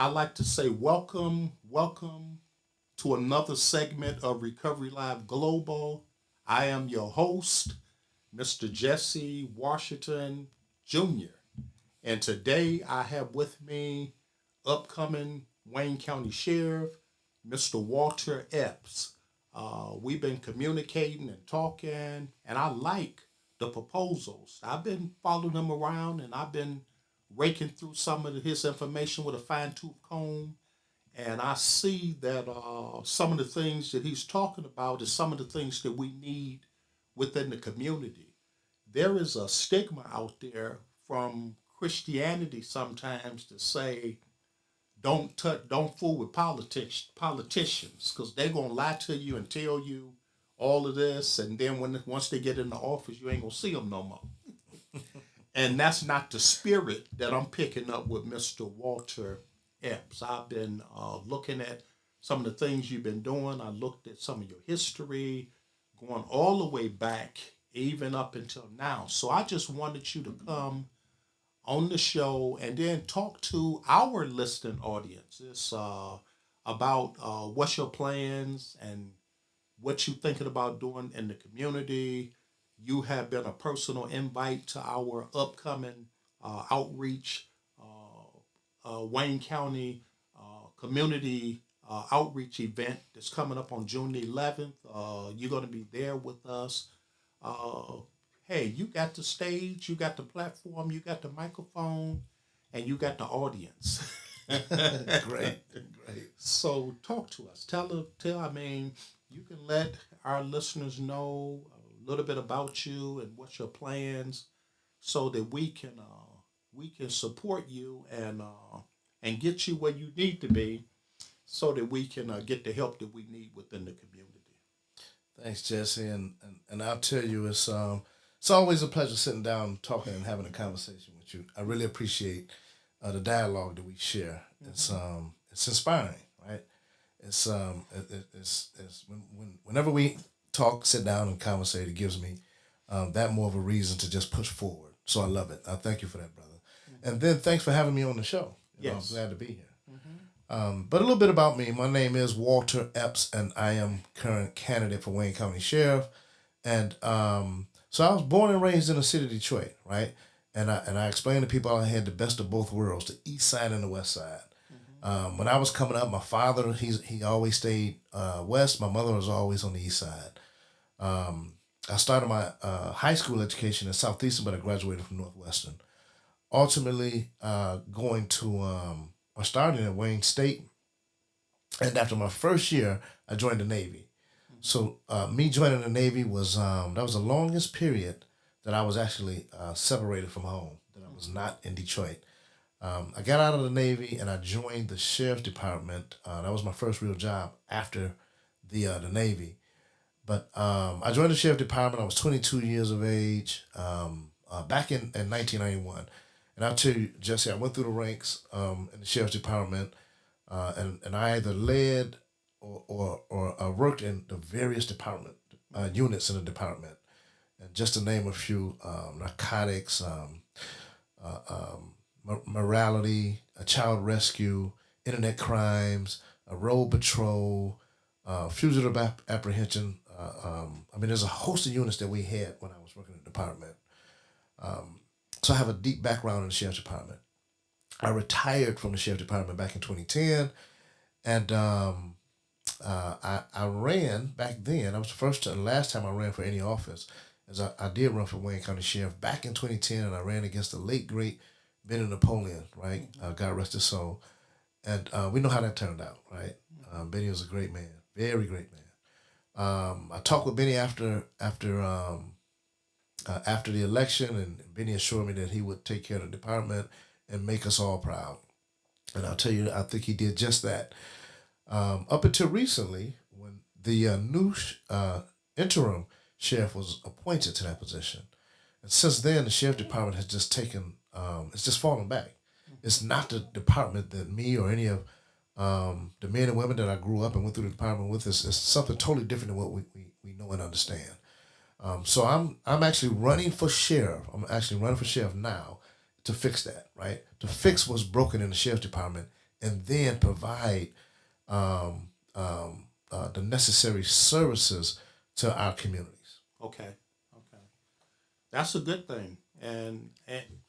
I like to say welcome to another segment of Recovery Live Global. I am your host, Mr. Jesse Washington Jr. And today I have with me upcoming Wayne County Sheriff, Mr. Walter Epps. We've been communicating and talking, and I like the proposals. I've been following him around, and I've been raking through some of his information with a fine tooth comb, and I see that some of the things that he's talking about is some of the things that we need within the community. There is a stigma out there from Christianity sometimes to say don't fool with politicians because they're gonna lie to you and tell you all of this, and then once they get in the office, you ain't gonna see them no more. And that's not the spirit that I'm picking up with Mr. Walter Epps. I've been looking at some of the things you've been doing. I looked at some of your history, going all the way back, even up until now. So I just wanted you to come on the show and then talk to our listening audience. It's about what's your plans and what you thinking about doing in the community. You have been a personal invite to our upcoming outreach, Wayne County community outreach event that's coming up on June the 11th. You're going to be there with us. Uh, hey, you got the stage, you got the platform, you got the microphone, and you got the audience. Great, great. So talk to us. I mean, you can let our listeners know a little bit about you and what's your plans, so that we can support you and get you where you need to be, so that we can get the help that we need within the community. Thanks, Jesse, and I'll tell you, it's always a pleasure sitting down, talking, and having a conversation with you. I really appreciate the dialogue that we share. Mm-hmm. It's inspiring, right? It's whenever we talk, sit down, and conversate, it gives me that more of a reason to just push forward. So I love it. I thank you for that, brother. And then thanks for having me on the show. I'm Yes. glad to be here. Mm-hmm. But a little bit about me. My name is Walter Epps, and I am current candidate for Wayne County Sheriff. And so I was born and raised in the city of Detroit, right? And I explained to people I had the best of both worlds, the east side and the west side. Mm-hmm. When I was coming up, my father he always stayed west. My mother was always on the east side. Um, I started my high school education in Southeastern, but I graduated from Northwestern. Ultimately, going to or starting at Wayne State, and after my first year, I joined the Navy. So me joining the Navy was that was the longest period that I was actually separated from home. That I was not in Detroit. I got out of the Navy and I joined the Sheriff's Department. That was my first real job after the Navy. But I joined the Sheriff's Department. I was 22 years of age back in 1991. And I'll tell you, Jesse, I went through the ranks in the Sheriff's Department, and I either led or worked in the various department units in the department. And just to name a few, narcotics, morality, a child rescue, internet crimes, a road patrol, fugitive apprehension. I mean, there's a host of units that we had when I was working in the department. So I have a deep background in the sheriff's department. I retired from the sheriff's department back in 2010, and I ran back then. I was the first and last time I ran for any office, as I did run for Wayne County Sheriff back in 2010, and I ran against the late great Benny Napoleon, right? God rest his soul, and we know how that turned out, right? Benny was a great man, very great man. I talked with Benny after the election, and Benny assured me that he would take care of the department and make us all proud. And I'll tell you, I think he did just that. Up until recently, when the new interim sheriff was appointed to that position, and since then the sheriff department has just taken, it's just fallen back. It's not the department that me or any of the men and women that I grew up and went through the department with. It's something totally different than what we know and understand. So I'm actually running for sheriff. I'm actually running for sheriff now to fix that, right? To fix what's broken in the sheriff's department and then provide the necessary services to our communities. Okay. Okay. That's a good thing. And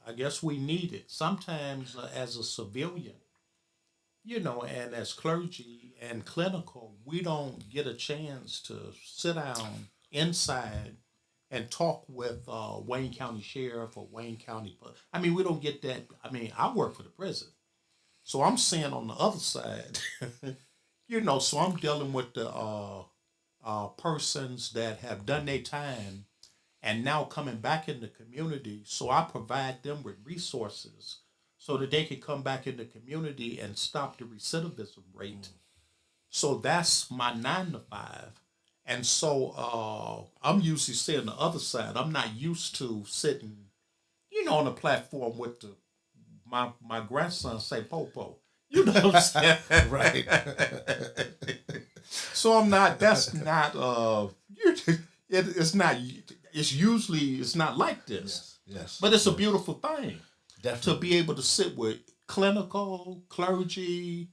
I guess we need it. Sometimes as a civilian, and as clergy and clinical, we don't get a chance to sit down inside and talk with Wayne County Sheriff or Wayne County. I mean, we don't get that. I mean, I work for the prison. So I'm seeing on the other side, so I'm dealing with the persons that have done their time and now coming back in the community. So I provide them with resources so that they can come back in the community and stop the recidivism rate. So that's my 9 to 5. And so I'm usually seeing the other side. I'm not used to sitting, on a platform with my grandson say Popo. You know what I'm saying? Right. So I'm not. That's not. It's not. It's not like this. Yes. Yes. But it's a Yes. beautiful thing to Definitely. be able to sit with clinical clergy,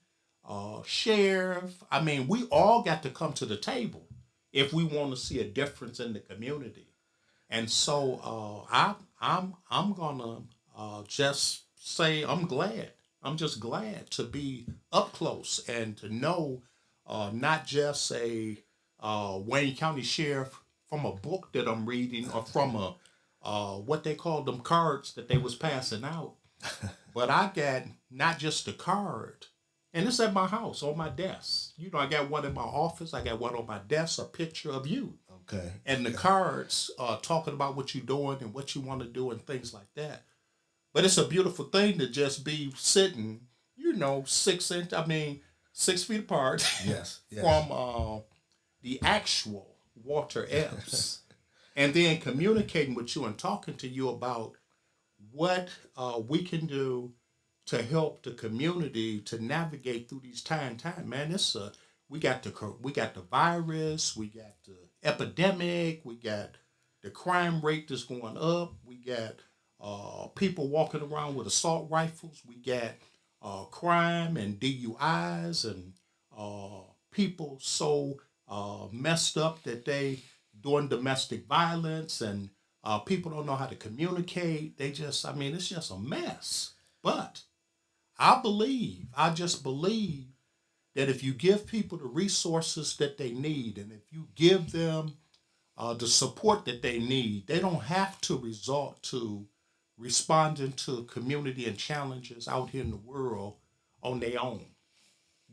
sheriff. I mean, we all got to come to the table if we want to see a difference in the community. And so I'm gonna just say I'm glad. I'm just glad to be up close and to know not just a Wayne County sheriff from a book that I'm reading or from a what they call them cards that they was passing out, but I got not just the card, and it's at my house on my desk. I got one in my office. I got one on my desk, a picture of you Okay. and the cards talking about what you're doing and what you want to do and things like that. But it's a beautiful thing to just be sitting, 6 inch, I mean, 6 feet apart Yes. Yes. from the actual Walter Epps, and then communicating with you and talking to you about what we can do to help the community to navigate through these time. Man, we got the virus, we got the epidemic, we got the crime rate that's going up, we got people walking around with assault rifles, we got crime and DUIs and people so messed up that they doing domestic violence and people don't know how to communicate. I mean, it's just a mess. But I just believe that if you give people the resources that they need and if you give them the support that they need, they don't have to resort to responding to community and challenges out here in the world on their own.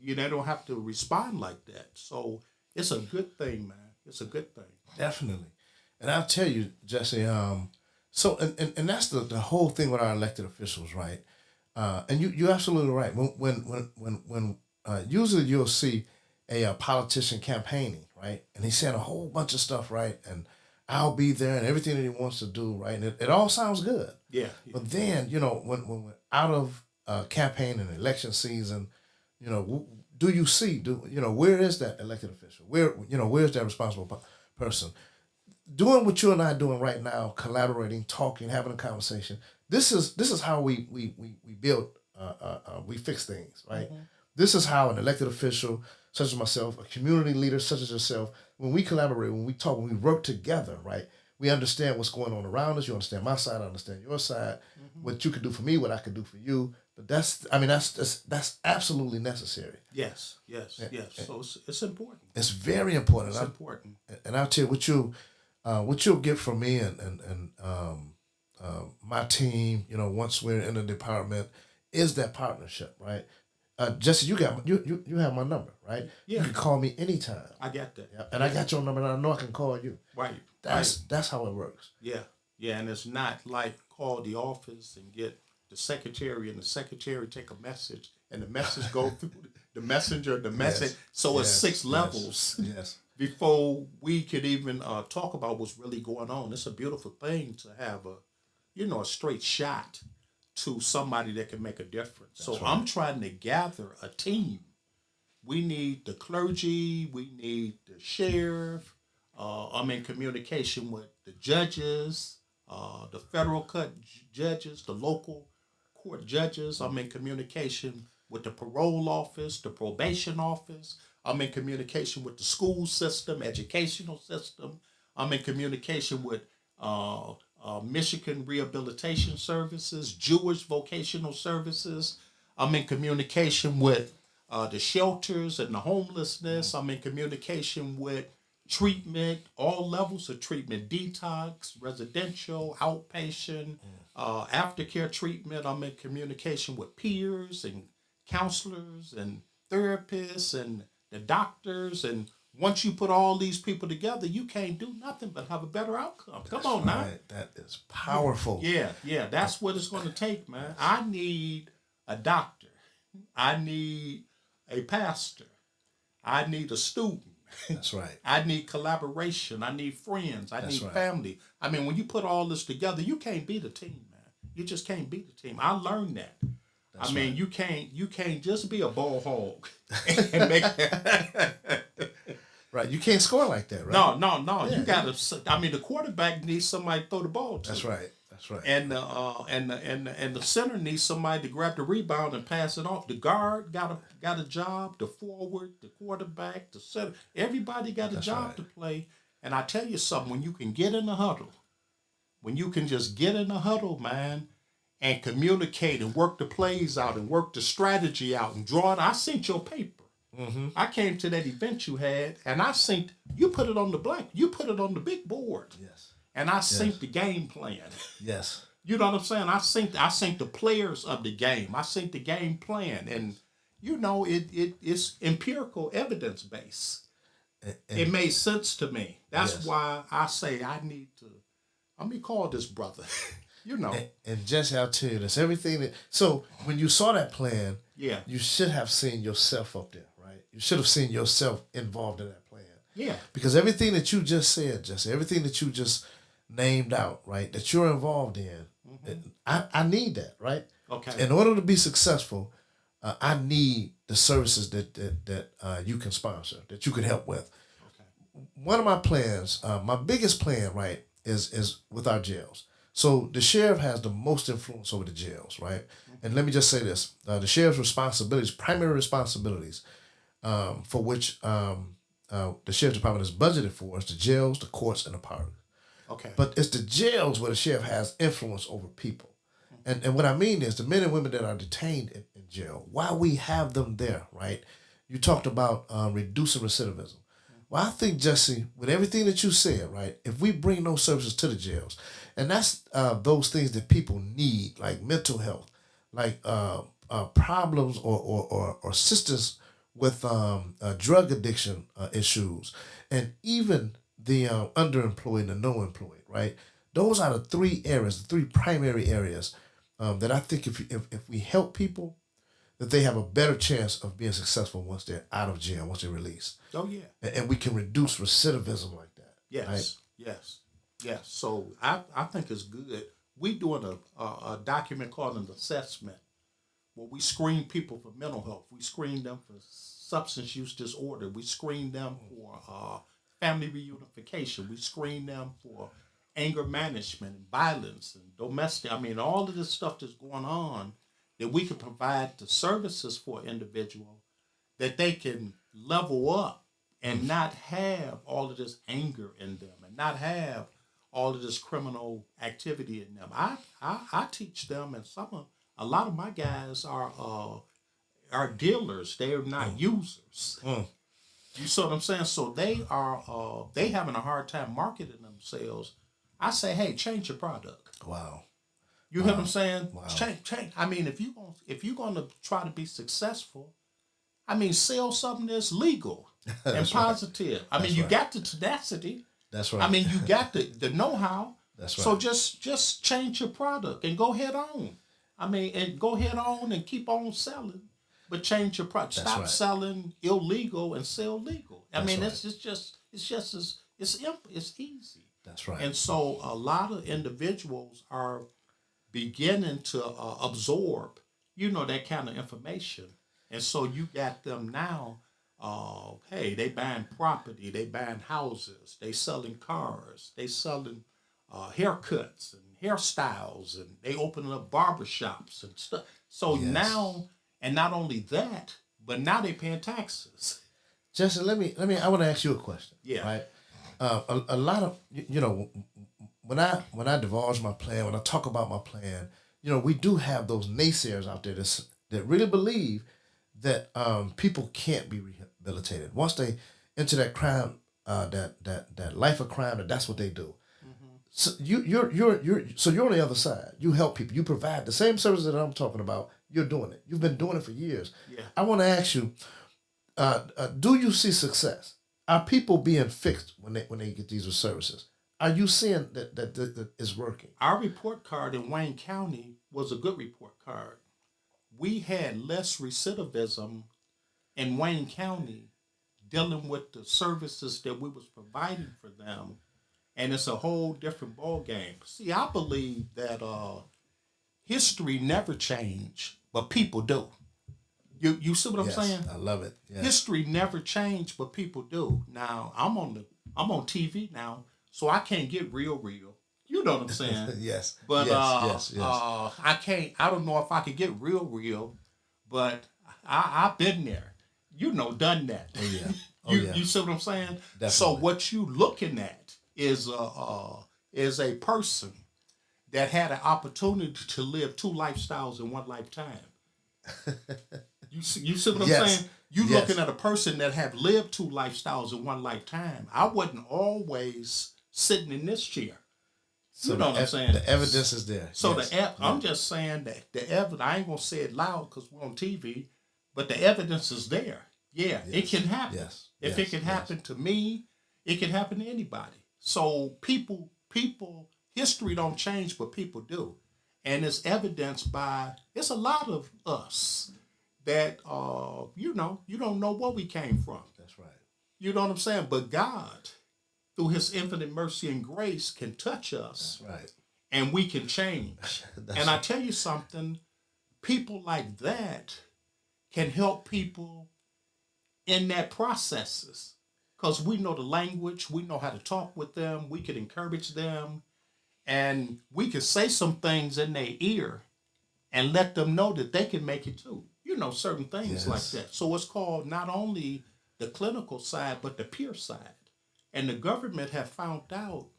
They don't have to respond like that. So it's a good thing, man. It's a good thing. Definitely. And I'll tell you, Jesse, so and that's the whole thing with our elected officials, right? And you're absolutely right. When usually you'll see a politician campaigning, right? And he's saying a whole bunch of stuff, right? And I'll be there and everything that he wants to do, right? And it all sounds good. Yeah. But then, when we're out of campaign and election season, do you see, where is that elected official? Where's that responsible person? Doing what you and I are doing right now, collaborating, talking, having a conversation. This is how we build, we fix things, right? Mm-hmm. This is how an elected official, such as myself, a community leader such as yourself, when we collaborate, when we talk, when we work together, right? We understand what's going on around us. You understand my side, I understand your side. Mm-hmm. What you could do for me, what I could do for you. But that's absolutely necessary. Yes. So it's important. It's very important. It's important. And I'll tell you what you'll get from me and my team. Once we're in the department, is that partnership, right? Jesse, you have my number, right? Yeah. You can call me anytime. I got that. Yeah. And I got your number, and I know I can call you. Right. That's how it works. Yeah. And it's not like call the office and get the secretary, and the secretary take a message, and the message go through the messenger, the message. Yes. So it's 6 levels. Yes. Before we could even talk about what's really going on. It's a beautiful thing to have a straight shot to somebody that can make a difference. That's right. I'm trying to gather a team. We need the clergy. We need the sheriff. I'm in communication with the judges, the federal court judges, the local court judges. I'm in communication with the parole office, the probation office. I'm in communication with the school system, educational system. I'm in communication with Michigan Rehabilitation Services, Jewish Vocational Services. I'm in communication with the shelters and the homelessness. I'm in communication with treatment, all levels of treatment, detox, residential, outpatient, aftercare treatment. I'm in communication with peers and counselors and therapists and the doctors. And once you put all these people together, you can't do nothing but have a better outcome. Come on now. That is powerful. Yeah, that's what it's going to take, man. I need a doctor. I need a pastor. I need a student. That's right. I need collaboration. I need friends. I That's need right. family. I mean, when you put all this together, you can't beat a team, man. You just can't beat the team. I learned that. That's I mean, right. you can't just be a ball hog and make Right. You can't score like that, right? no. Yeah. You gotta. I mean, the quarterback needs somebody to throw the ball to. That's right. That's right. And the center needs somebody to grab the rebound and pass it off. The guard got a job. The forward, the quarterback, the center. Everybody got a That's job right. to play. And I tell you something, when you can get in the huddle, when you can just get in the huddle, man, and communicate and work the plays out and work the strategy out and draw it. I sent your paper. I came to that event you had, and I synced. You put it on the blank. You put it on the big board, Yes. and I synced the game plan. Yes. You know what I'm saying? I synced the players of the game. I synced the game plan, and you know it's empirical evidence based. And It made sense to me. That's yes. why I say I need to. Let me call this brother. you know, And Jesse, I'll tell you this. Everything that so when you saw that plan, yeah, you should have seen yourself up there, right? You should have seen yourself involved in that plan. yeah, Because everything that you just said, Jesse, everything that you just named out, right, that you're involved in, I need that, right? okay, In order to be successful, I need the services that you can sponsor, that you can help with. okay, One of my plans, my biggest plan, right, is with our jails. So the sheriff has the most influence over the jails, right? And let me just say this: the sheriff's responsibilities, primary responsibilities, for which the sheriff's department is budgeted for, is the jails, the courts, and the parks. okay, But it's the jails where the sheriff has influence over people. And what I mean is the men and women that are detained in jail, while we have them there, right? You talked about reducing recidivism. Well, I think, Jesse, with everything that you said, right, if we bring those services to the jails, and that's those things that people need, like mental health, like problems or assistance with drug addiction issues, and even the underemployed and the no employed, right? Those are the three areas, the three primary areas that I think if we help people, that they have a better chance of being successful once they're out of jail, once they're released. oh yeah, And we can reduce recidivism like that. Right? yes. So I think it's good. We doing a document called an assessment where we screen people for mental health. We screen them for substance use disorder. We screen them for family reunification. We screen them for anger management and violence and domestic. I mean, all of this stuff that's going on that we can provide the services for an individual that they can level up and not have all of this anger in them and not have all of this criminal activity in them. I teach them, and a lot of my guys are dealers. They are not users. You see what I'm saying? So they having a hard time marketing themselves. I say, hey, change your product. Wow. You hear what I'm saying? Wow. Change. I mean, if you're gonna try to be successful, I mean, sell something that's legal and That's right. positive. I mean, That's you right. got the tenacity. That's right. I mean, you got the know-how. That's So right. just change your product and go head on. I mean, and go head on and keep on selling, but change your product. That's Stop right. selling illegal and sell legal. I That's mean, right. it's easy. That's right. And so a lot of individuals are beginning to absorb, that kind of information. And so you got them now. Hey, they buying property, they buying houses, they selling cars, they selling haircuts and hairstyles, and they opening up barbershops and stuff. So Yes. now And not only that, but now they paying taxes. Jesse, I want to ask you a question. Yeah. Right. A lot of when I divulge my plan, when I talk about my plan, we do have those naysayers out there that really believe that people can't be rehabilitated once they enter that crime, that life of crime. That's what they do. Mm-hmm. So you're on the other side. You help people. You provide the same services that I'm talking about. You're doing it. You've been doing it for years. Yeah. I want to ask you, do you see success? Are people being fixed when they get these services? Are you seeing that it's working? Our report card in Wayne County was a good report card. We had less recidivism in Wayne County dealing with the services that we was providing for them, and it's a whole different ball game. See, I believe that history never changed, but people do. You see what I'm Yes, saying? I love it. Yes. History never changed, but people do. Now I'm on TV now, so I can't get real. You know what I'm saying? Yes. But yes. I can't. I don't know if I could get real, but I've been there. Done that. Oh yeah. Oh you yeah. you see what I'm saying? Definitely. So what you looking at is a person that had an opportunity to live two lifestyles in one lifetime. You see what I'm Yes. saying? You Yes. looking at a person that have lived two lifestyles in one lifetime. I wasn't always sitting in this chair. So What I'm saying? The evidence is there. So Yes. I'm just saying that the evidence. I ain't gonna say it loud because we're on TV, but the evidence is there. Yeah, it Yes. can happen. Yes. If Yes. it can happen to me, it can happen to anybody. So history don't change, but people do, and it's evidenced by it's a lot of us that you don't know where we came from. That's right. You know what I'm saying? But God, through His infinite mercy and grace, can touch us, That's right. and we can change. And I tell you something, people like that can help people in that processes because we know the language, we know how to talk with them, we can encourage them, and we can say some things in their ear and let them know that they can make it too. Certain things like Yes. that. So it's called not only the clinical side, but the peer side. And the government have found out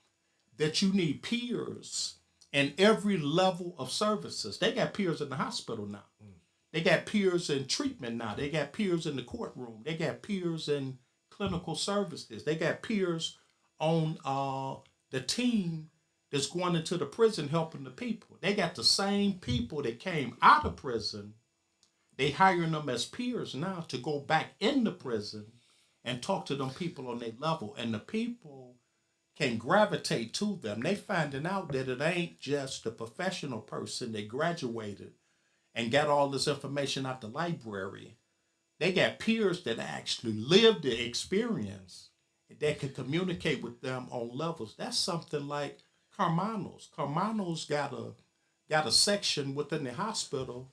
that you need peers in every level of services. They got peers in the hospital now. They got peers in treatment now. They got peers in the courtroom. They got peers in clinical services. They got peers on the team that's going into the prison helping the people. They got the same people that came out of prison. They hiring them as peers now to go back into prison and talk to them people on their level. And the people can gravitate to them. They finding out that it ain't just the professional person that graduated and got all this information out the library. They got peers that actually lived the experience that can communicate with them on levels. That's something like Carmanos. Carmanos got a section within the hospital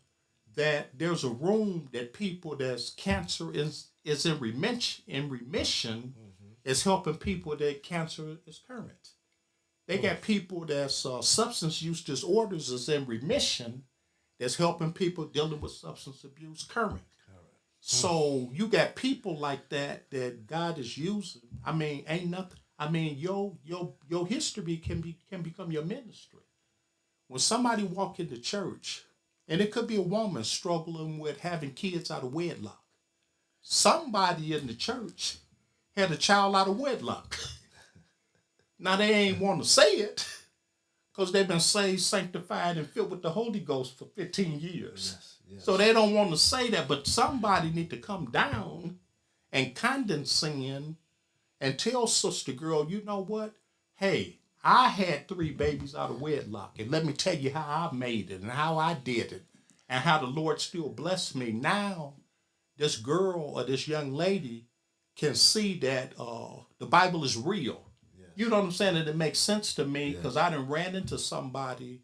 that there's a room that people that's cancer is in remission is helping people that cancer is current. They got people that's substance use disorders is in remission that's helping people dealing with substance abuse current. So you got people like that God is using. I mean, ain't nothing. I mean, your history can become your ministry. When somebody walk into church, and it could be a woman struggling with having kids out of wedlock. Somebody in the church had a child out of wedlock. Now they ain't want to say it because they've been saved, sanctified, and filled with the Holy Ghost for 15 years. Yes. So they don't want to say that, but somebody need to come down and condescend and tell sister girl, you know what? Hey, I had 3 babies out of wedlock, and let me tell you how I made it and how I did it and how the Lord still blessed me. Now, this girl or this young lady can see that the Bible is real. Yes. You know what I'm saying? And it makes sense to me because I done ran into somebody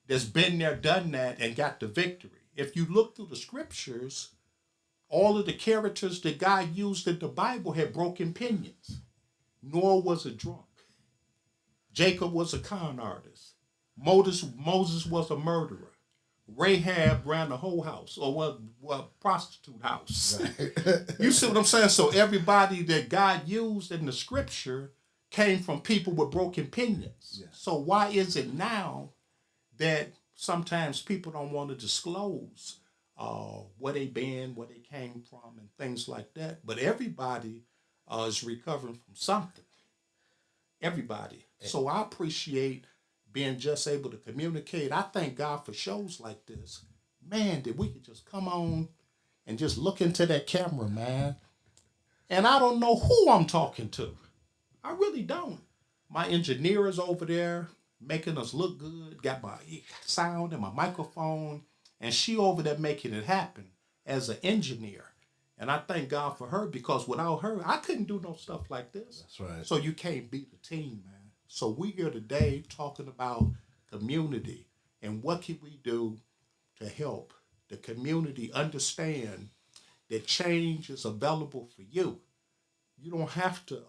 that's been there, done that, and got the victory. If you look through the scriptures, all of the characters that God used in the Bible had broken pinions. Noah was a drunk. Jacob was a con artist. Moses was a murderer. Rahab ran the whole house, or what prostitute house. Right. You see what I'm saying? So everybody that God used in the scripture came from people with broken opinions. Yeah. So why is it now that sometimes people don't want to disclose where they been, where they came from, and things like that? But everybody is recovering from something. Everybody. So I appreciate being just able to communicate. I thank God for shows like this. Man, that we could just come on and just look into that camera, man. And I don't know who I'm talking to. I really don't. My engineer is over there making us look good, got my sound and my microphone, and she over there making it happen as an engineer. And I thank God for her because without her, I couldn't do no stuff like this. That's right. So you can't beat the team, man. So we here today talking about community and what can we do to help the community understand that change is available for you. You don't have to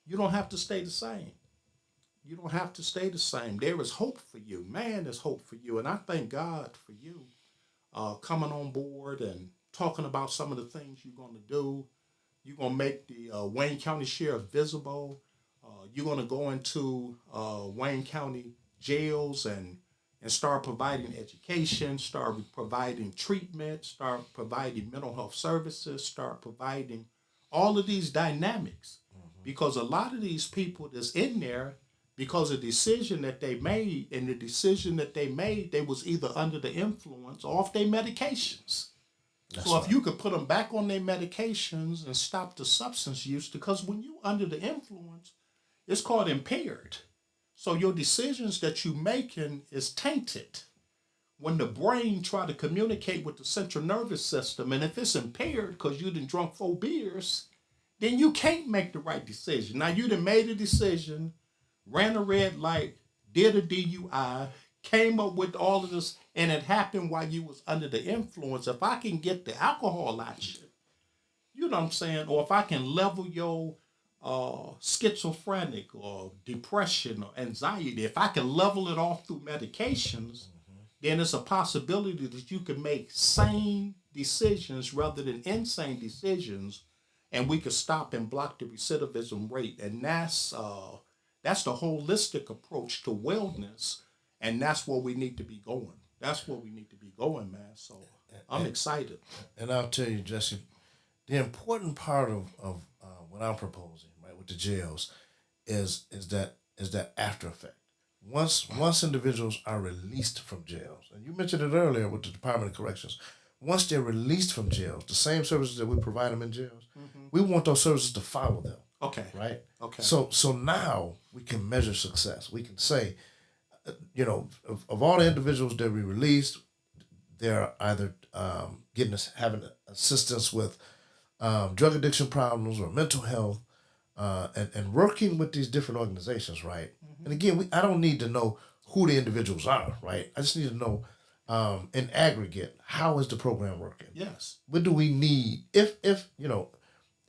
you don't have to stay the same. You don't have to stay the same. There is hope for you. Man, there's hope for you. And I thank God for you coming on board and talking about some of the things you're going to do. You're going to make the Wayne County Sheriff visible. You're going to go into Wayne County jails and start providing education, start providing treatment, start providing mental health services, start providing all of these dynamics. Because a lot of these people that's in there, because of the decision that they made, and the decision that they made, they was either under the influence or off their medications. That's So if right. you could put them back on their medications and stop the substance use, because when you under the influence, it's called impaired. So your decisions that you making is tainted when the brain try to communicate with the central nervous system, and if it's impaired because you done drunk 4 beers, then you can't make the right decision. Now you done made a decision, ran a red light, did a DUI, came up with all of this, and it happened while you was under the influence. If I can get the alcohol out you, you know what I'm saying, or if I can level your schizophrenic or depression or anxiety, if I can level it off through medications, then it's a possibility that you can make sane decisions rather than insane decisions, and we could stop and block the recidivism rate. And that's the holistic approach to wellness, and that's where we need to be going. That's where we need to be going, man. So I'm excited. And I'll tell you, Jesse, the important part of what I'm proposing, right, with the jails, is that after effect. Once individuals are released from jails, and you mentioned it earlier with the Department of Corrections, once they're released from jails, the same services that we provide them in jails, we want those services to follow them, Okay. right? Okay. So now we can measure success. We can say, of all the individuals that we released, they're either having assistance with drug addiction problems or mental health, and working with these different organizations, right? And again, I don't need to know who the individuals are, right? I just need to know, in aggregate, how is the program working? Yes. What do we need? If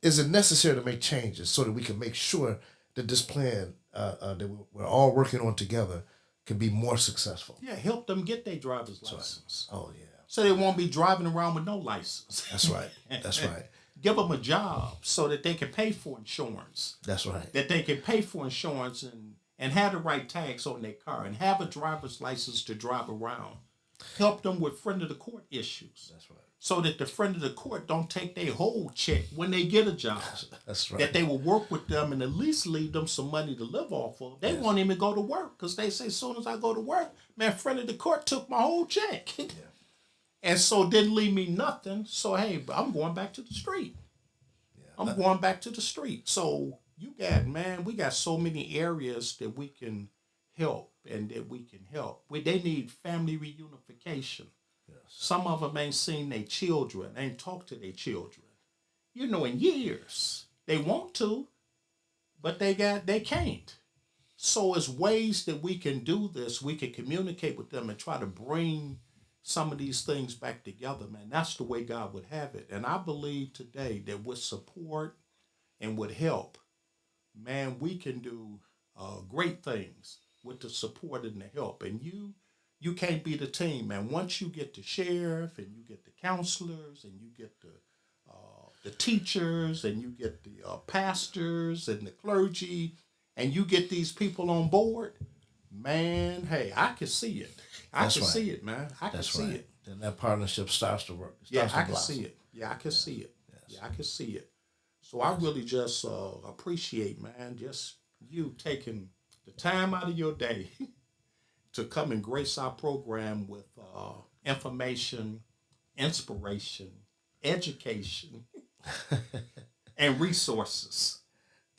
is it necessary to make changes so that we can make sure that this plan that we're all working on together can be more successful? Yeah, help them get their driver's license. Oh yeah, So they won't be driving around with no license. that's right. That's right. Give them a job so that they can pay for insurance. That's right. That they can pay for insurance and have the right tags on their car and have a driver's license to drive around. Help them with friend of the court issues. That's right. So that the friend of the court don't take their whole check when they get a job. That's right. That they will work with them and at least leave them some money to live off of. They won't even go to work because they say as soon as I go to work, man, friend of the court took my whole check. And so didn't leave me nothing. So hey, I'm going back to the street. I'm going back to the street. So we got so many areas that we can help and that we can help. They need family reunification. Some of them ain't seen their children, ain't talked to their children, in years. They want to, but they can't. So it's ways that we can do this. We can communicate with them and try to bring some of these things back together, man. That's the way God would have it. And I believe today that with support and with help, man, we can do great things with the support and the help. And you you can't beat a team, man. Once you get the sheriff and you get the counselors and you get the teachers and you get the pastors and the clergy and you get these people on board, man, hey, I can see it. I That's can right. see it, man. I can That's see right. it. Then that partnership starts to work. It Yeah, starts I to can blossom. see it. Yeah, I can see it. Yes. Yeah, I can see it. So I really just appreciate, man, just you taking the time out of your day to come and grace our program with information, inspiration, education, and resources.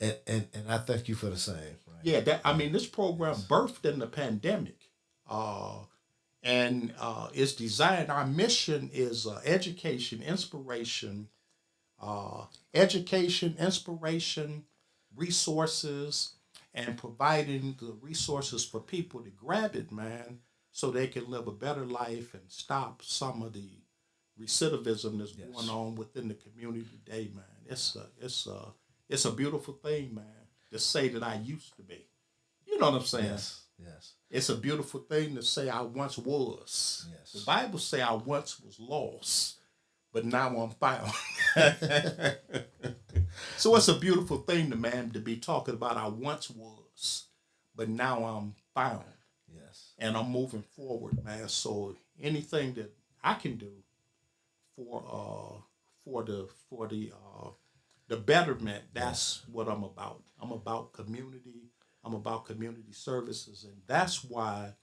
And I thank you for the same. Right. Yeah, that I Yeah. mean, this program Yes. birthed in the pandemic, uh, and it's designed. Our mission is uh, education, inspiration, resources, and providing the resources for people to grab it, man, so they can live a better life and stop some of the recidivism that's going Yes. on within the community today, man. It's a beautiful thing, man. To say that I used to be, you know what I'm saying? Yes. Yes. It's a beautiful thing to say I once was. The Yes. Bible say I once was lost, but now I'm found. So it's a beautiful thing, to man, to be talking about I once was, but now I'm found, Yes. and I'm moving forward, man. So anything that I can do for the betterment, that's what I'm about. I'm about community. I'm about community services, and that's why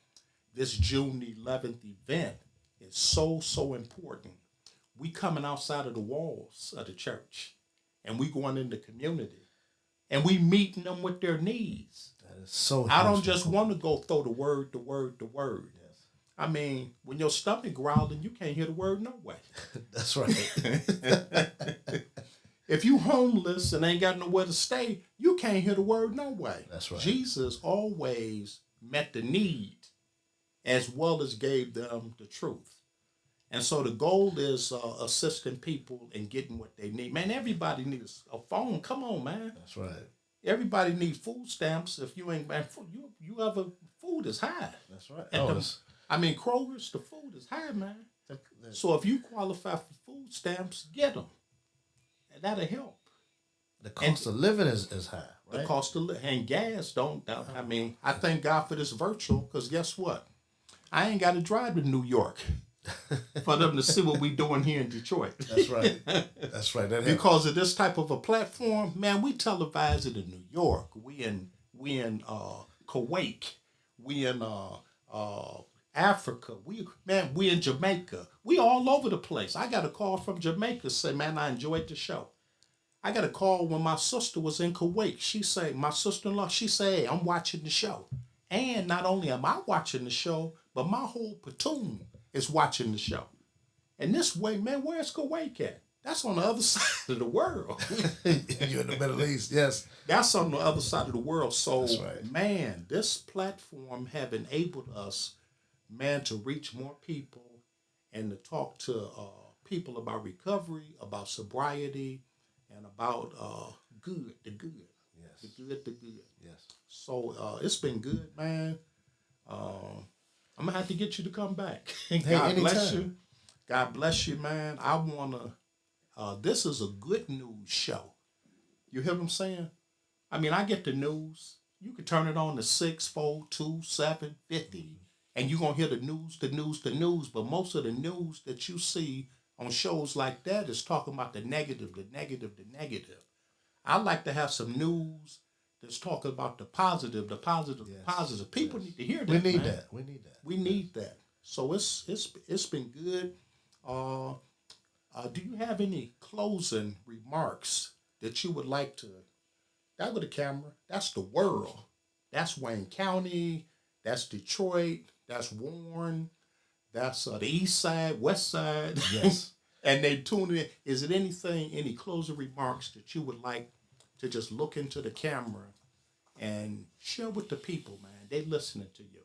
this June 11th event is so important. We coming outside of the walls of the church, and we going in the community, and we meeting them with their needs. That is so I don't hugely just want to important. go throw the word. Yes. I mean, when your stomach growling, you can't hear the word no way. That's right. If you homeless and ain't got nowhere to stay, you can't hear the word no way. That's right. Jesus always met the need as well as gave them the truth. And so the goal is assisting people in getting what they need. Man, everybody needs a phone. Come on, man. That's right. Everybody needs food stamps. If you ain't man, you ever food is high. That's right. At Oh, the, I mean, Kroger's the food is high, man. the, So if you qualify for food stamps, get them, and that'll help. the And cost of living is high, the right? cost of and gas don't. I mean, I thank God for this virtual, because guess what? I ain't got to drive to New York for them to see what we doing here in Detroit. That's right. That's right. That helps. Because of this type of a platform, man, we televise it in New York. We in Kuwait. We in Africa. We in Jamaica. We all over the place. I got a call from Jamaica say, man, I enjoyed the show. I got a call when my sister was in Kuwait. She say, my sister-in-law, she say, hey, I'm watching the show. And not only am I watching the show, but my whole platoon is watching the show. And this way, man, where's Kuwait at? That's on the other side of the world. You're in the Middle East, yes. That's on the other side of the world. So, That's right. man, this platform have enabled us, man, to reach more people and to talk to people about recovery, about sobriety, and about the good, Yes. the good. Yes. So it's been good, man. I'm gonna have to get you to come back. Hey, God bless anytime. you. God bless you, man. I wanna. This is a good news show. You hear what I'm saying? I mean, I get the news. You can turn it on to 6, 4, 2, 7, 50, and you're gonna hear the news, the news, the news. But most of the news that you see on shows like that is talking about the negative, the negative, the negative. I like to have some news that's talking about the positive, the positive, the Yes. positive. People Yes. need to hear that. We need man. that. We need that. We need that. So it's been good. Uh, do you have any closing remarks that you would like to? That with the camera. That's the world. That's Wayne County. That's Detroit. That's Warren. That's the East Side, West Side. Yes. And they tune in. Is it anything, any closing remarks that you would like to just look into the camera and share with the people, man? They listening to you.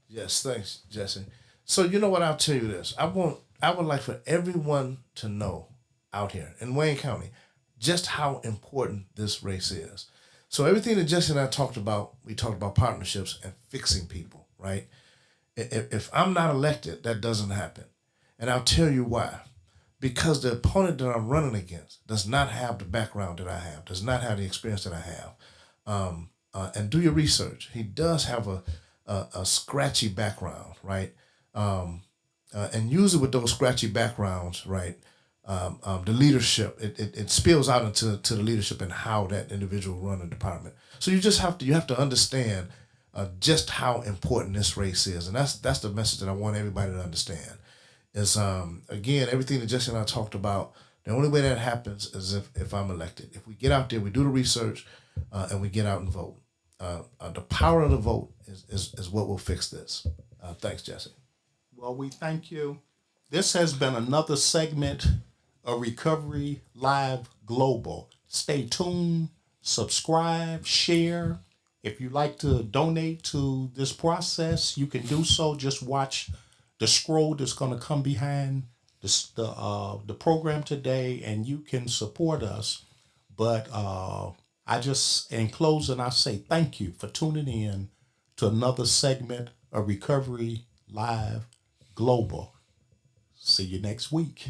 Yes, thanks, Jesse. So you know what? I'll tell you this. I would like for everyone to know out here in Wayne County just how important this race is. So everything that Jesse and I talked about, we talked about partnerships and fixing people, right? If I'm not elected, that doesn't happen. And I'll tell you why. Because the opponent that I'm running against does not have the background that I have, does not have the experience that I have. And do your research. He does have a scratchy background, right? And usually with those scratchy backgrounds, right, the leadership it spills out into the leadership and how that individual run a department. So you have to understand just how important this race is, and that's the message that I want everybody to understand. Is again everything that Jesse and I talked about. The only way that happens is if I'm elected. If we get out there, we do the research, and we get out and vote. The power of the vote is what will fix this. Thanks, Jesse. Well, we thank you. This has been another segment of Recovery Live Global. Stay tuned, subscribe, share. If you'd like to donate to this process, you can do so. Just watch the scroll that's going to come behind the program today, and you can support us. But I just, in closing, I say thank you for tuning in to another segment of Recovery Live Global. See you next week.